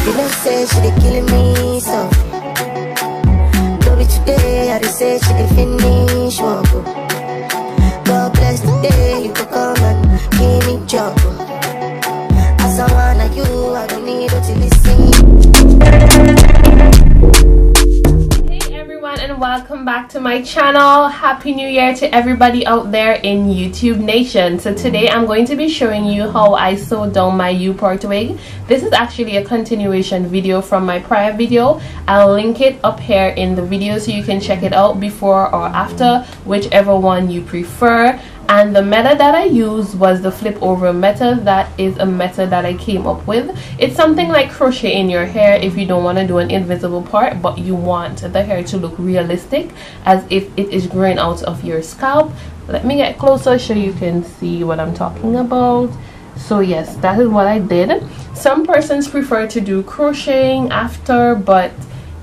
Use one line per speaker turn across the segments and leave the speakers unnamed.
You know say she dey killing me softly. No be today, I dey say she dey finish one go. God bless the day you go come and give me job. As I wanna you, I don't need to listen.
And welcome back to my channel. Happy New Year to everybody out there in YouTube Nation. So today I'm going to be showing you how I sew down my U-part wig. This is actually a continuation video from my prior video. I'll link it up here in the video so you can check it out before or after, whichever one you prefer. And the method that I used was the flip over method. That is a method that I came up with. It's something like crochet in your hair if you don't want to do an invisible part, but you want the hair to look realistic as if it is growing out of your scalp. Let me get closer so you can see what I'm talking about. So yes, that is what I did. Some persons prefer to do crocheting after, but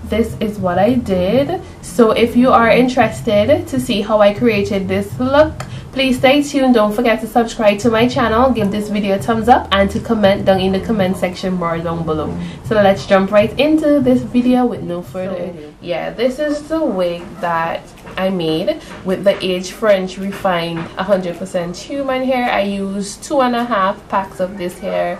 this is what I did. So if you are interested to see how I created this look, please stay tuned. Don't forget to subscribe to my channel, give this video a thumbs up, and to comment down in the comment section bar down below. So let's jump right into this video with no further ado. Yeah, this is the wig that I made with the Age French Refined 100% human hair. I used 2.5 packs of this hair,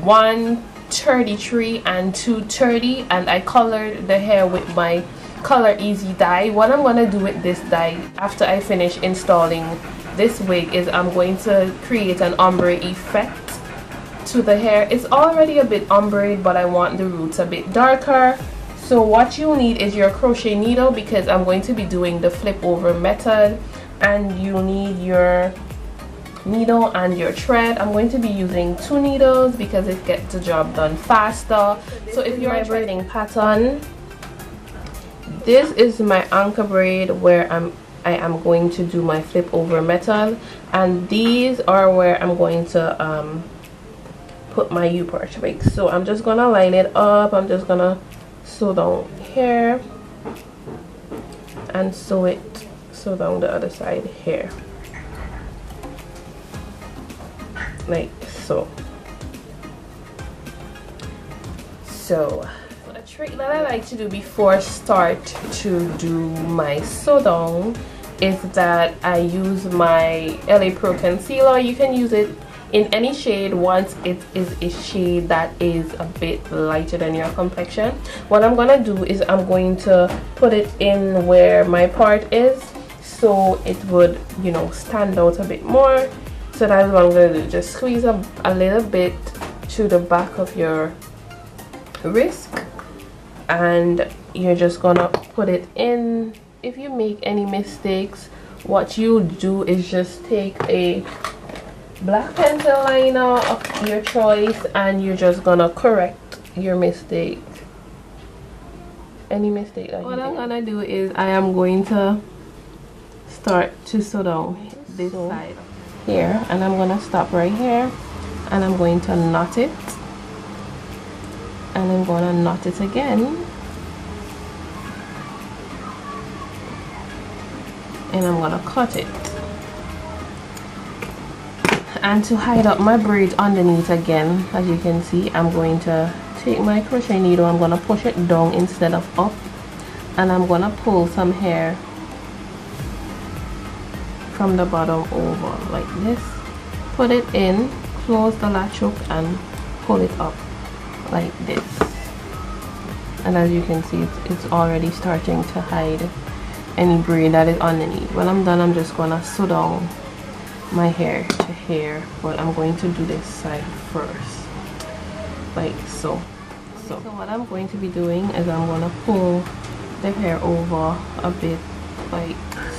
133 and 230, and I colored the hair with my Color Easy dye. What I'm gonna do with this dye after I finish installing this wig is I'm going to create an ombre effect to the hair. It's already a bit ombre, but I want the roots a bit darker. So what you need is your crochet needle, because I'm going to be doing the flip over method, and you need your needle and your thread. I'm going to be using 2 needles because it gets the job done faster. So if you're a braiding pattern, this is my anchor braid where I am going to do my flip over method, and these are where I'm going to put my U-part wig. So I'm just gonna line it up. I'm just gonna sew down here and sew down the other side here, like so. A trick that I like to do before start to do my sew down is that I use my LA Pro concealer. You can use it in any shade once it is a shade that is a bit lighter than your complexion. What I'm gonna do is I'm going to put it in where my part is so it would, you know, stand out a bit more. So that's what I'm gonna do. Just squeeze a little bit to the back of your wrist, and you're just gonna put it in. If you make any mistakes, what you do is just take a black pencil liner of your choice and you're just gonna correct your mistake, any mistake that what I'm gonna do is I am going to start to sew down this side here, and I'm gonna stop right here, and I'm going to knot it, and I'm gonna knot it again, and I'm gonna cut it. And to hide up my braids underneath again, as you can see, I'm going to take my crochet needle, I'm gonna push it down instead of up, and I'm gonna pull some hair from the bottom over like this, put it in, close the latch hook, and pull it up like this. And as you can see, it's already starting to hide any braid that is underneath. When I'm done, I'm just gonna sew down my hair to here, but I'm going to do this side first, like so. So what I'm going to be doing is I'm gonna pull the hair over a bit like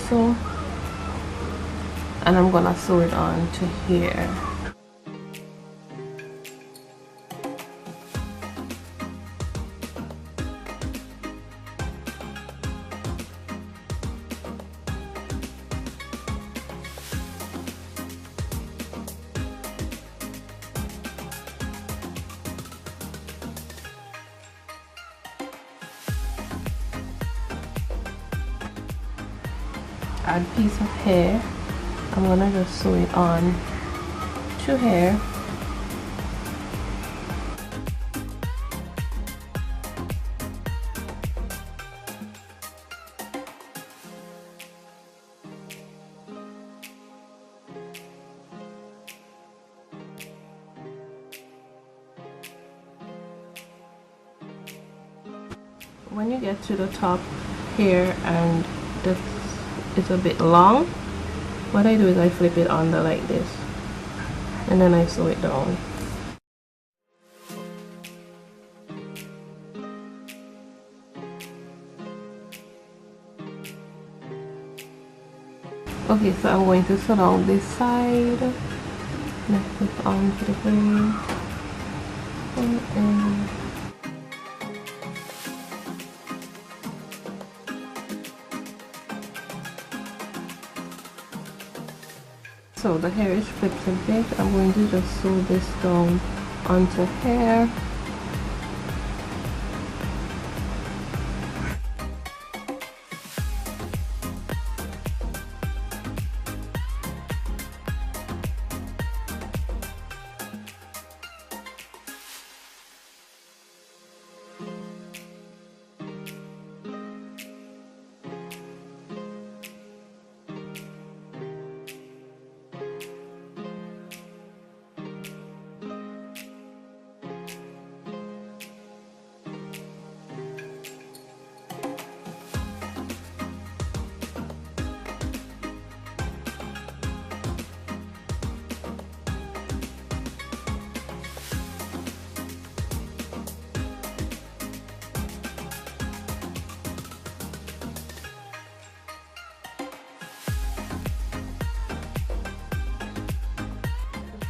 so, and I'm gonna sew it on to here. Add piece of hair. I'm gonna just sew it on to hair. when you get to the top here and this is a bit long, what I do is I flip it under like this and then I sew it down. Okay, so I'm going to sew down this side. Let's put onto the braid. So the hair is flipped a bit. I'm going to just sew this down onto hair.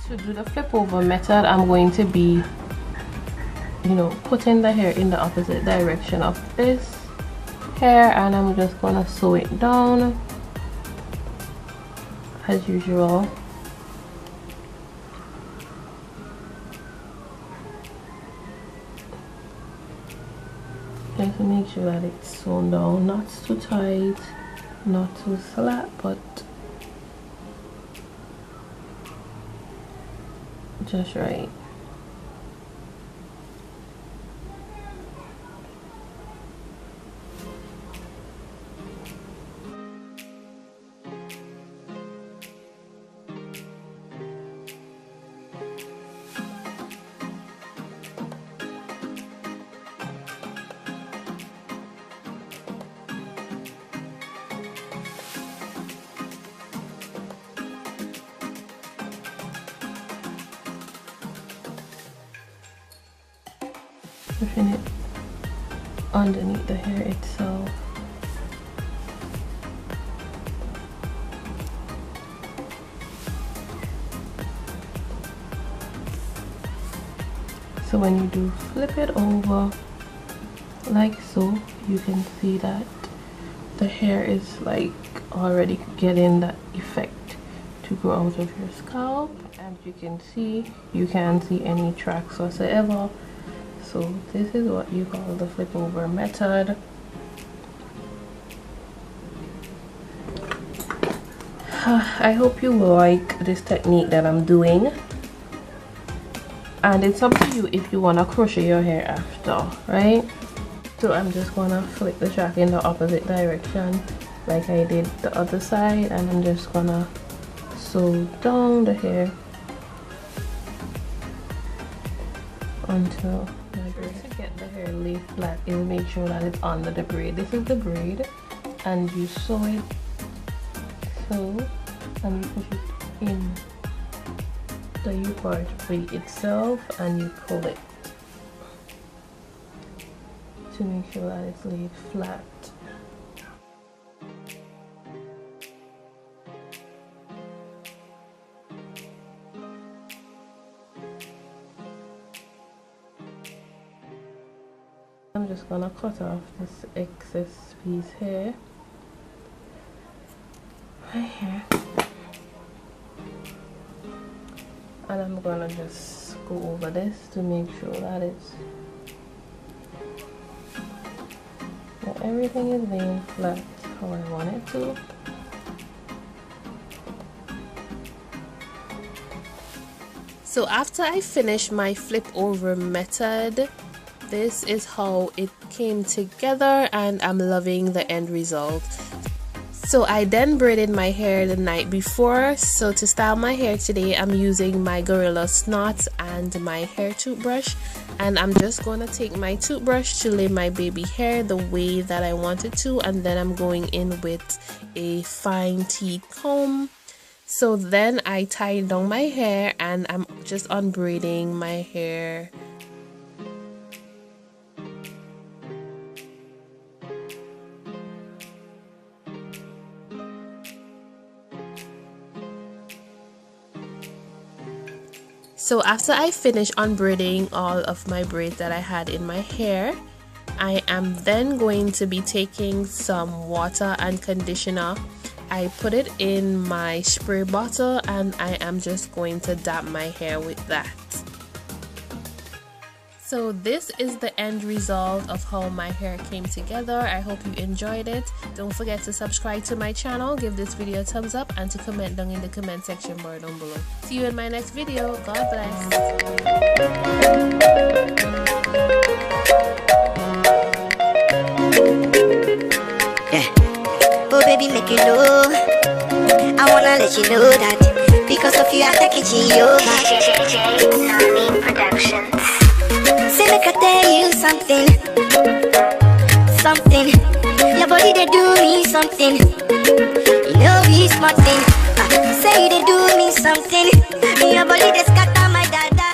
To do the flip over method, I'm going to be, putting the hair in the opposite direction of this hair, and I'm just gonna sew it down as usual. Just to make sure that it's sewn down, not too tight, not too flat, but just right. Pushing it underneath the hair itself. So when you do flip it over like so, you can see that the hair is like already getting that effect to grow out of your scalp. And you can see, you can't see any tracks whatsoever. So this is what you call the flip over method. I hope you like this technique that I'm doing, and it's up to you if you want to crochet your hair after, right? So I'm just gonna flip the track in the opposite direction like I did the other side, and I'm just gonna sew down the hair until to get the hair laid flat is make sure that it's under the braid. This is the braid, and you sew it so, and you push it in the U-part braid itself, and you pull it to make sure that it's laid flat. I'm just gonna cut off this excess piece here, right here, and I'm gonna just go over this to make sure that everything is laying flat how I want it to. So after I finished my flip over method, this is how it came together, and I'm loving the end result. So I then braided my hair the night before. So to style my hair today, I'm using my Gorilla Snot and my hair toothbrush, and I'm just going to take my toothbrush to lay my baby hair the way that I want it to, and then I'm going in with a fine teeth comb. So then I tie down my hair and I'm just unbraiding my hair. So after I finish unbraiding all of my braids that I had in my hair, I am then going to be taking some water and conditioner. I put it in my spray bottle and I am just going to dab my hair with that. So this is the end result of how my hair came together. I hope you enjoyed it. Don't forget to subscribe to my channel, give this video a thumbs up, and to comment down in the comment section bar down below. See you in my next video. God bless.
Oh baby, make you know, I wanna let you know that because of you I take it to you. Nani Productions. Say make I tell you something, something. Your body they do me something. You know it's smart thing. Say they do me something. Your body they scatter my dada.